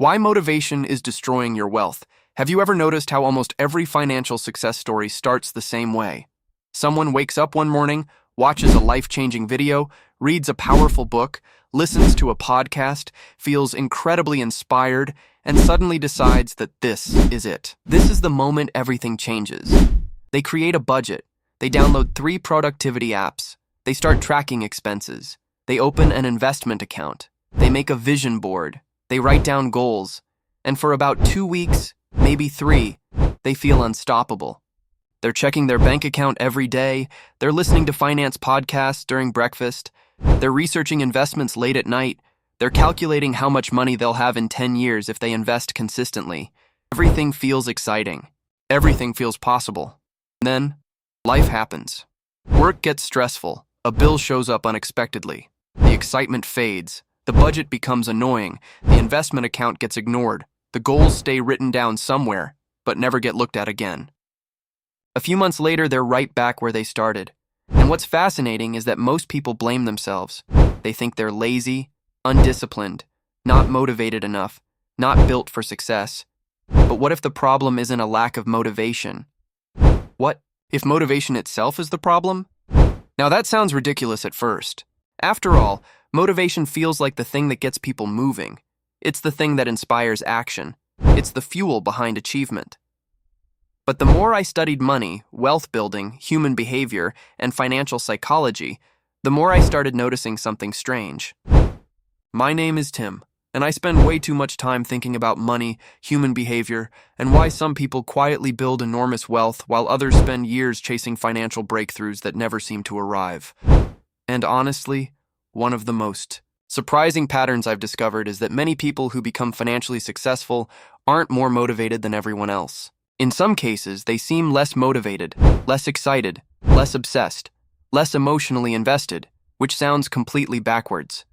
Why motivation is destroying your wealth. Have you ever noticed how almost every financial success story starts the same way? Someone wakes up one morning, watches a life-changing video, reads a powerful book, listens to a podcast, feels incredibly inspired, and suddenly decides that this is it. This is the moment everything changes. They create a budget. They download 3 productivity apps. They start tracking expenses. They open an investment account. They make a vision board. They write down goals. And for about 2 weeks, maybe 3, they feel unstoppable. They're checking their bank account every day. They're listening to finance podcasts during breakfast. They're researching investments late at night. They're calculating how much money they'll have in 10 years if they invest consistently. Everything feels exciting. Everything feels possible. And then, life happens. Work gets stressful. A bill shows up unexpectedly. The excitement fades. The budget becomes annoying. The investment account gets ignored. The goals stay written down somewhere, but never get looked at again. A few months later, they're right back where they started. And what's fascinating is that most people blame themselves. They think they're lazy, undisciplined, not motivated enough, not built for success. But what if the problem isn't a lack of motivation? What if motivation itself is the problem? Now that sounds ridiculous at first. After all, motivation feels like the thing that gets people moving. It's the thing that inspires action. It's the fuel behind achievement. But the more I studied money, wealth building, human behavior, and financial psychology, the more I started noticing something strange. My name is Tim, and I spend way too much time thinking about money, human behavior, and why some people quietly build enormous wealth while others spend years chasing financial breakthroughs that never seem to arrive. And honestly, one of the most surprising patterns I've discovered is that many people who become financially successful aren't more motivated than everyone else. In some cases, they seem less motivated, less excited, less obsessed, less emotionally invested, which sounds completely backwards.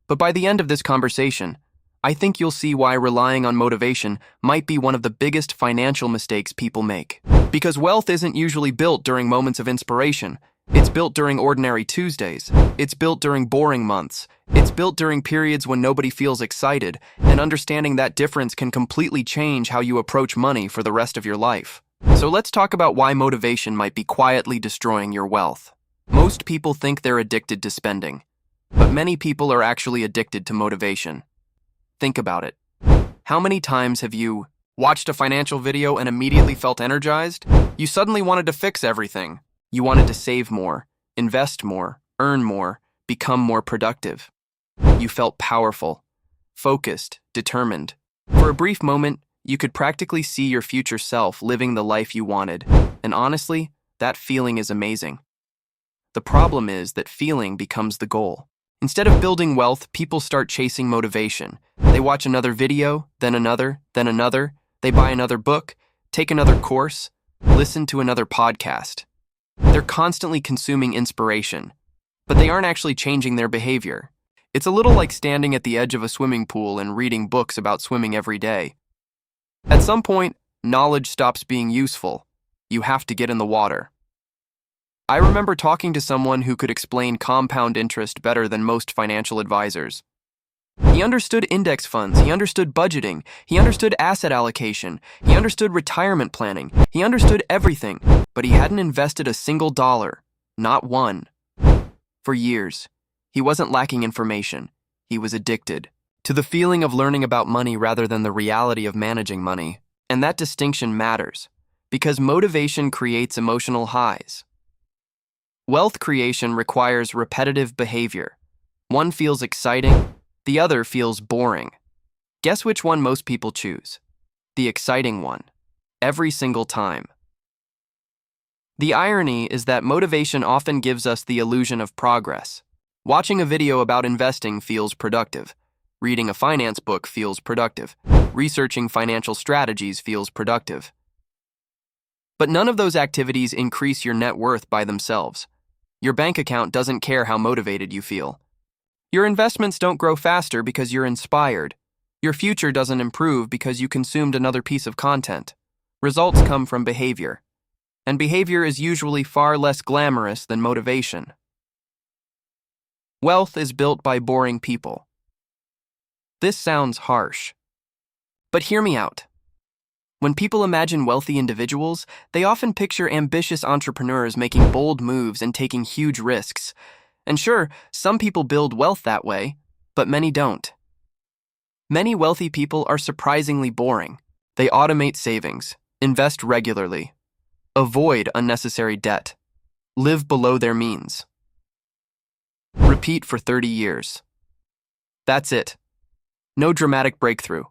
But by the end of this conversation, I think you'll see why relying on motivation might be one of the biggest financial mistakes people make. Because wealth isn't usually built during moments of inspiration. It's built during ordinary Tuesdays. It's built during boring months. It's built during periods when nobody feels excited, and understanding that difference can completely change how you approach money for the rest of your life. So let's talk about why motivation might be quietly destroying your wealth. Most people think they're addicted to spending, but many people are actually addicted to motivation. Think about it. How many times have you watched a financial video and immediately felt energized? You suddenly wanted to fix everything. You wanted to save more, invest more, earn more, become more productive. You felt powerful, focused, determined. For a brief moment, you could practically see your future self living the life you wanted, and honestly, that feeling is amazing. The problem is that feeling becomes the goal. Instead of building wealth, people start chasing motivation. They watch another video, then another, then another. They buy another book, take another course, listen to another podcast. They're constantly consuming inspiration, but they aren't actually changing their behavior. It's a little like standing at the edge of a swimming pool and reading books about swimming every day. At some point, knowledge stops being useful. You have to get in the water. I remember talking to someone who could explain compound interest better than most financial advisors. He understood index funds, he understood budgeting, he understood asset allocation, he understood retirement planning, he understood everything, but he hadn't invested a single dollar, not one. For years, he wasn't lacking information, he was addicted to the feeling of learning about money rather than the reality of managing money. And that distinction matters, because motivation creates emotional highs. Wealth creation requires repetitive behavior. One feels exciting, the other feels boring. Guess which one most people choose? The exciting one. Every single time. The irony is that motivation often gives us the illusion of progress. Watching a video about investing feels productive. Reading a finance book feels productive. Researching financial strategies feels productive. But none of those activities increase your net worth by themselves. Your bank account doesn't care how motivated you feel. Your investments don't grow faster because you're inspired. Your future doesn't improve because you consumed another piece of content. Results come from behavior. And behavior is usually far less glamorous than motivation. Wealth is built by boring people. This sounds harsh, But hear me out. When people imagine wealthy individuals, they often picture ambitious entrepreneurs making bold moves and taking huge risks. And sure, some people build wealth that way, but many don't. Many wealthy people are surprisingly boring. They automate savings, invest regularly, avoid unnecessary debt, live below their means. Repeat for 30 years. That's it. No dramatic breakthrough,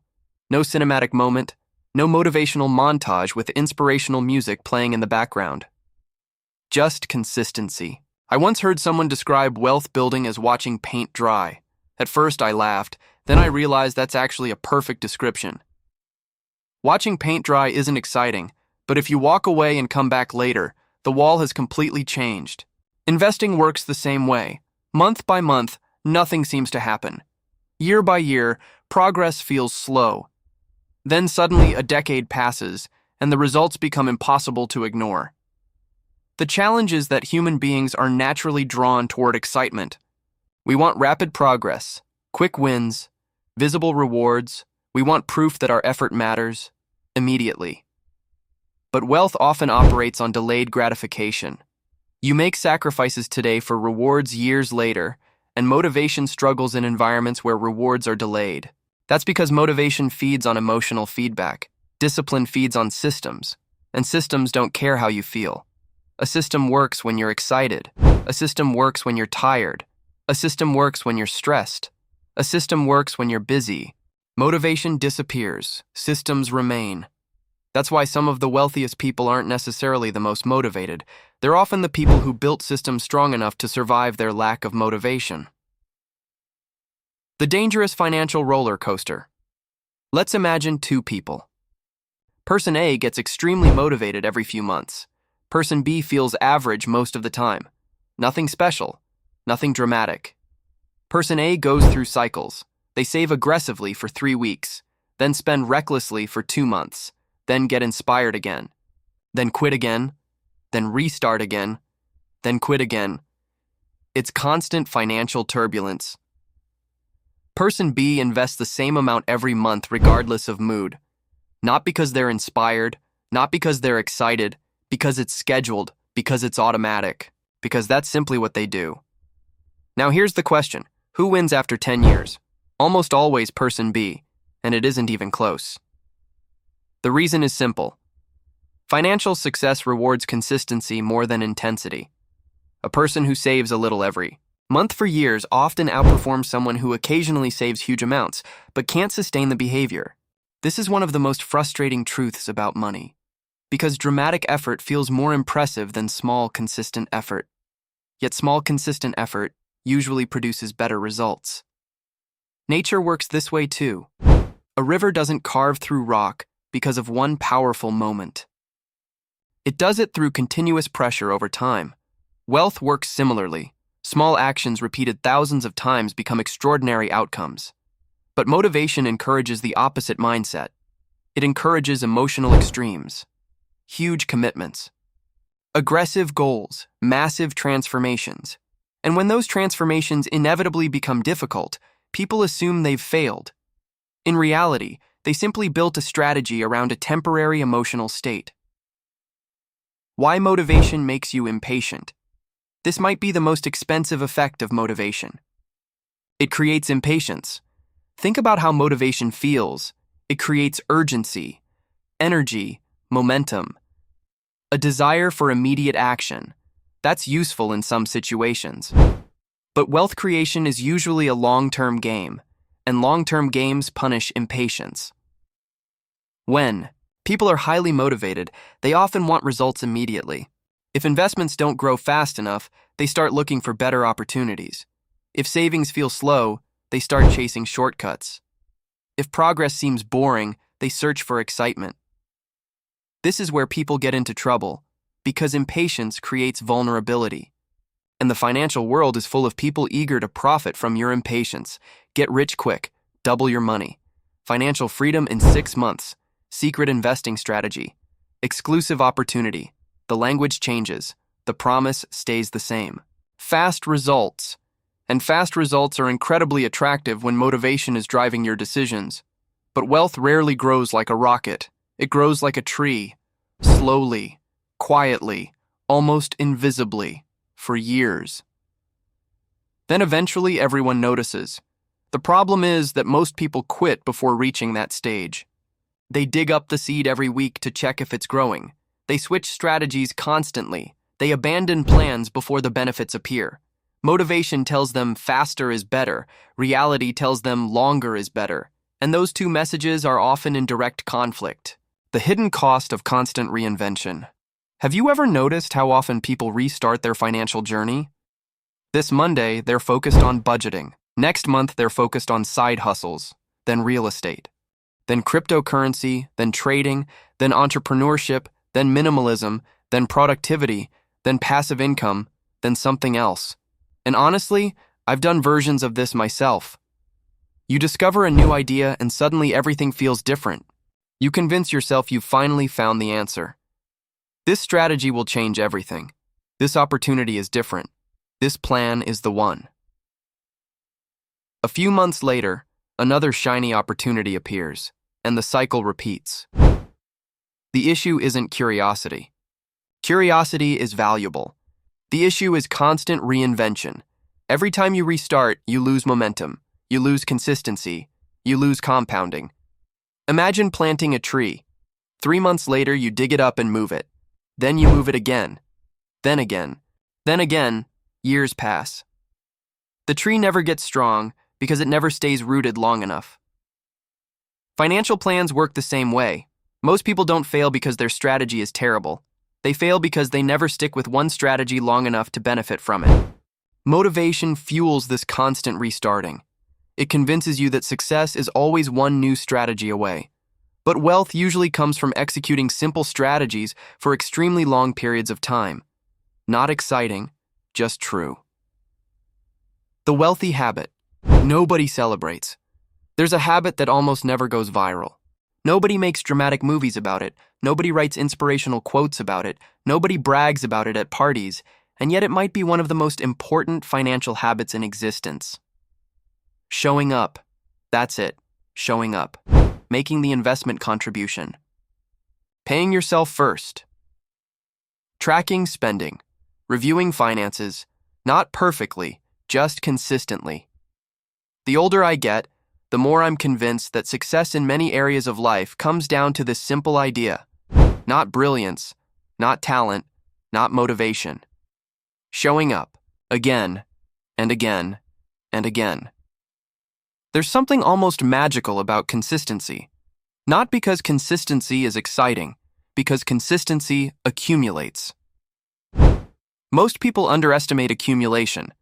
no cinematic moment, no motivational montage with inspirational music playing in the background. Just consistency. I once heard someone describe wealth building as watching paint dry. At first I laughed, then I realized that's actually a perfect description. Watching paint dry isn't exciting, but if you walk away and come back later, the wall has completely changed. Investing works the same way. Month by month, nothing seems to happen. Year by year, progress feels slow. Then suddenly a decade passes, and the results become impossible to ignore. The challenge is that human beings are naturally drawn toward excitement. We want rapid progress, quick wins, visible rewards. We want proof that our effort matters, immediately. But wealth often operates on delayed gratification. You make sacrifices today for rewards years later, and motivation struggles in environments where rewards are delayed. That's because motivation feeds on emotional feedback. Discipline feeds on systems, and systems don't care how you feel. A system works when you're excited. A system works when you're tired. A system works when you're stressed. A system works when you're busy. Motivation disappears. Systems remain. That's why some of the wealthiest people aren't necessarily the most motivated. They're often the people who built systems strong enough to survive their lack of motivation. The dangerous financial roller coaster. Let's imagine two people. Person A gets extremely motivated every few months. Person B feels average most of the time. Nothing special, nothing dramatic. Person A goes through cycles. They save aggressively for 3 weeks, then spend recklessly for 2 months, then get inspired again, then quit again, then restart again, then quit again. It's constant financial turbulence. Person B invests the same amount every month regardless of mood. Not because they're inspired, not because they're excited, because it's scheduled, because it's automatic, because that's simply what they do. Now here's the question. Who wins after 10 years? Almost always person B, and it isn't even close. The reason is simple. Financial success rewards consistency more than intensity. A person who saves a little every month for years often outperforms someone who occasionally saves huge amounts, but can't sustain the behavior. This is one of the most frustrating truths about money, because dramatic effort feels more impressive than small, consistent effort. Yet small, consistent effort usually produces better results. Nature works this way too. A river doesn't carve through rock because of one powerful moment. It does it through continuous pressure over time. Wealth works similarly. Small actions repeated thousands of times become extraordinary outcomes. But motivation encourages the opposite mindset. It encourages emotional extremes, huge commitments, aggressive goals, massive transformations. And when those transformations inevitably become difficult, people assume they've failed. In reality, they simply built a strategy around a temporary emotional state. Why motivation makes you impatient? This might be the most expensive effect of motivation. It creates impatience. Think about how motivation feels. It creates urgency, energy, momentum, a desire for immediate action. That's useful in some situations. But wealth creation is usually a long-term game, and long-term games punish impatience. When people are highly motivated, they often want results immediately. If investments don't grow fast enough, they start looking for better opportunities. If savings feel slow, they start chasing shortcuts. If progress seems boring, they search for excitement. This is where people get into trouble, because impatience creates vulnerability. And the financial world is full of people eager to profit from your impatience. Get rich quick, double your money. Financial freedom in 6 months. Secret investing strategy. Exclusive opportunity. The language changes. The promise stays the same. Fast results. And fast results are incredibly attractive when motivation is driving your decisions. But wealth rarely grows like a rocket. It grows like a tree, slowly, quietly, almost invisibly, for years. Then eventually everyone notices. The problem is that most people quit before reaching that stage. They dig up the seed every week to check if it's growing. They switch strategies constantly. They abandon plans before the benefits appear. Motivation tells them faster is better. Reality tells them longer is better. And those two messages are often in direct conflict. The hidden cost of constant reinvention. Have you ever noticed how often people restart their financial journey? This Monday, they're focused on budgeting. Next month, they're focused on side hustles, then real estate, then cryptocurrency, then trading, then entrepreneurship, then minimalism, then productivity, then passive income, then something else. And honestly, I've done versions of this myself. You discover a new idea and suddenly everything feels different. You convince yourself you've finally found the answer. This strategy will change everything. This opportunity is different. This plan is the one. A few months later, another shiny opportunity appears, and the cycle repeats. The issue isn't curiosity. Curiosity is valuable. The issue is constant reinvention. Every time you restart, you lose momentum. You lose consistency. You lose compounding. Imagine planting a tree. 3 months later, you dig it up and move it. Then you move it again. Then again. Then again. Years pass. The tree never gets strong because it never stays rooted long enough. Financial plans work the same way. Most people don't fail because their strategy is terrible. They fail because they never stick with one strategy long enough to benefit from it. Motivation fuels this constant restarting. It convinces you that success is always one new strategy away. But wealth usually comes from executing simple strategies for extremely long periods of time. Not exciting, just true. The wealthy habit. Nobody celebrates. There's a habit that almost never goes viral. Nobody makes dramatic movies about it. Nobody writes inspirational quotes about it. Nobody brags about it at parties. And yet it might be one of the most important financial habits in existence. Showing up. That's it. Showing up. Making the investment contribution. Paying yourself first. Tracking spending. Reviewing finances. Not perfectly, just consistently. The older I get, the more I'm convinced that success in many areas of life comes down to this simple idea. Not brilliance, not talent, not motivation. Showing up, again, and again, and again. There's something almost magical about consistency. Not because consistency is exciting, because consistency accumulates. Most people underestimate accumulation.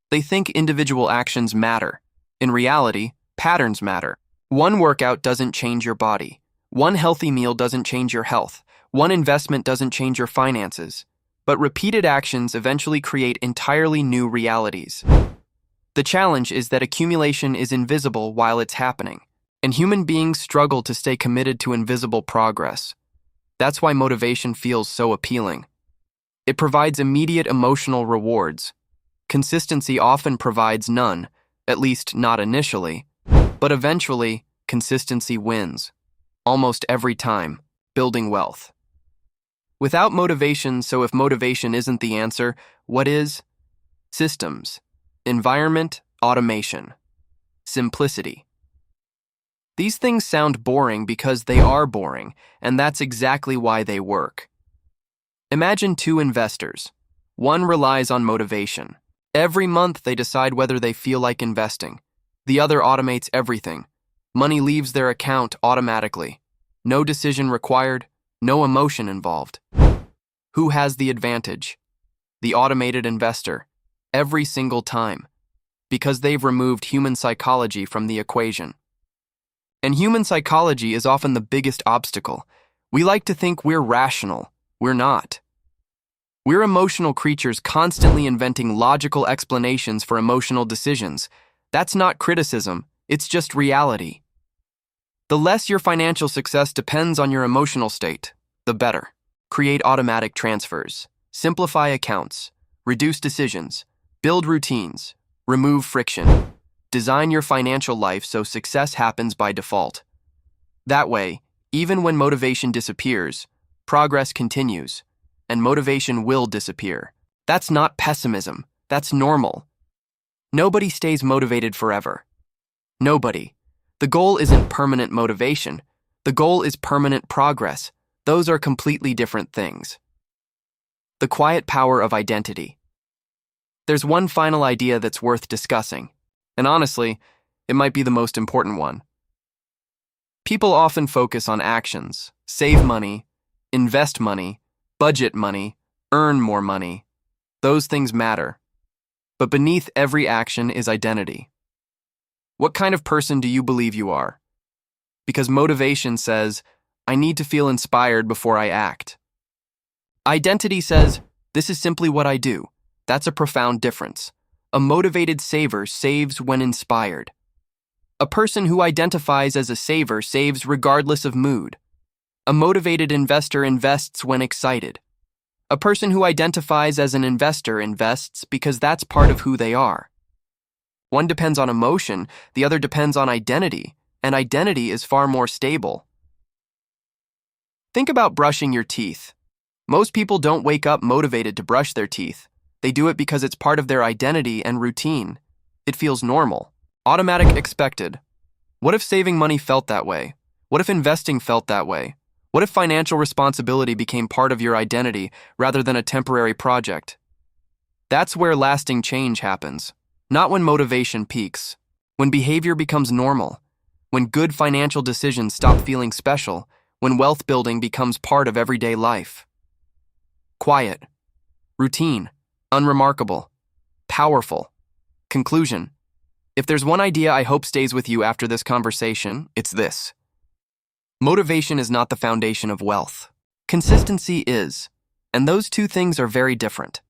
They think individual actions matter. In reality, patterns matter. One workout doesn't change your body. One healthy meal doesn't change your health. One investment doesn't change your finances. But repeated actions eventually create entirely new realities. The challenge is that accumulation is invisible while it's happening, and human beings struggle to stay committed to invisible progress. That's why motivation feels so appealing. It provides immediate emotional rewards. Consistency often provides none, at least not initially, but eventually, consistency wins. Almost every time, building wealth. Without motivation, so if motivation isn't the answer, what is? Systems, environment, automation, simplicity. These things sound boring because they are boring, and that's exactly why they work. Imagine two investors. One relies on motivation. Every month they decide whether they feel like investing. The other automates everything. Money leaves their account automatically. No decision required, no emotion involved. Who has the advantage? The automated investor. Every single time. Because they've removed human psychology from the equation. And human psychology is often the biggest obstacle. We like to think we're rational. We're not. We're emotional creatures constantly inventing logical explanations for emotional decisions. That's not criticism, it's just reality. The less your financial success depends on your emotional state, the better. Create automatic transfers, simplify accounts, reduce decisions, build routines, remove friction. Design your financial life so success happens by default. That way, even when motivation disappears, progress continues, and motivation will disappear. That's not pessimism. That's normal. Nobody stays motivated forever. Nobody. The goal isn't permanent motivation. The goal is permanent progress. Those are completely different things. The quiet power of identity. There's one final idea that's worth discussing, and honestly, it might be the most important one. People often focus on actions: save money, invest money, budget money, earn more money. Those things matter. But beneath every action is identity. What kind of person do you believe you are? Because motivation says, I need to feel inspired before I act. Identity says, this is simply what I do. That's a profound difference. A motivated saver saves when inspired. A person who identifies as a saver saves regardless of mood. A motivated investor invests when excited. A person who identifies as an investor invests because that's part of who they are. One depends on emotion, the other depends on identity, and identity is far more stable. Think about brushing your teeth. Most people don't wake up motivated to brush their teeth. They do it because it's part of their identity and routine. It feels normal, automatic, expected. What if saving money felt that way? What if investing felt that way? What if financial responsibility became part of your identity rather than a temporary project? That's where lasting change happens. Not when motivation peaks. When behavior becomes normal. When good financial decisions stop feeling special. When wealth building becomes part of everyday life. Quiet. Routine. Unremarkable. Powerful. Conclusion. If there's one idea I hope stays with you after this conversation, it's this. Motivation is not the foundation of wealth. Consistency is, and those two things are very different.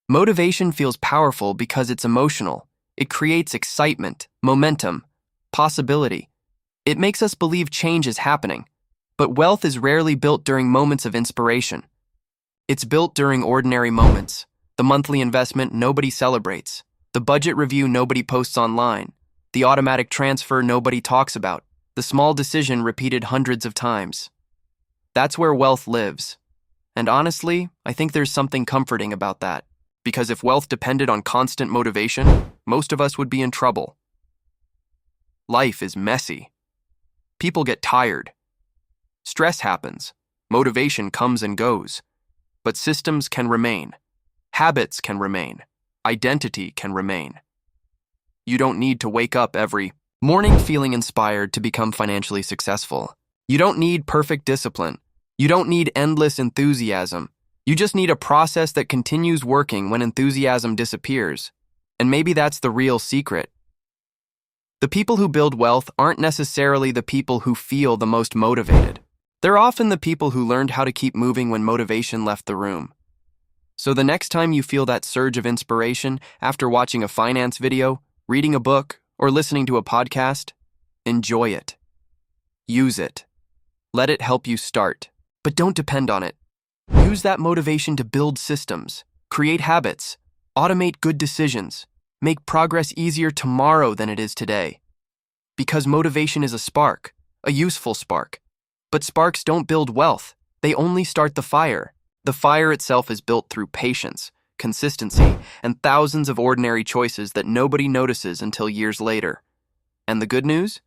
Motivation feels powerful because it's emotional. It creates excitement, momentum, possibility. It makes us believe change is happening. But wealth is rarely built during moments of inspiration. It's built during ordinary moments. The monthly investment nobody celebrates. The budget review nobody posts online. The automatic transfer nobody talks about. The small decision repeated hundreds of times. That's where wealth lives. And honestly, I think there's something comforting about that. Because if wealth depended on constant motivation, most of us would be in trouble. Life is messy. People get tired. Stress happens. Motivation comes and goes. But systems can remain. Habits can remain. Identity can remain. You don't need to wake up every morning feeling inspired to become financially successful. You don't need perfect discipline. You don't need endless enthusiasm. You just need a process that continues working when enthusiasm disappears. And maybe that's the real secret. The people who build wealth aren't necessarily the people who feel the most motivated. They're often the people who learned how to keep moving when motivation left the room. So the next time you feel that surge of inspiration after watching a finance video, reading a book, or listening to a podcast, enjoy it. Use it. Let it help you start, but don't depend on it. Use that motivation to build systems, create habits, automate good decisions, make progress easier tomorrow than it is today. Because motivation is a spark, a useful spark. But sparks don't build wealth, they only start the fire. The fire itself is built through patience, consistency, and thousands of ordinary choices that nobody notices until years later. And the good news?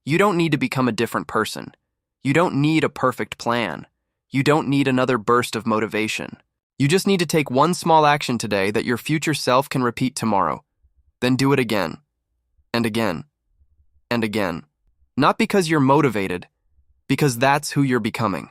You don't need to become a different person. You don't need a perfect plan. You don't need another burst of motivation. You just need to take one small action today that your future self can repeat tomorrow. Then do it again, and again, and again. Not because you're motivated, because that's who you're becoming.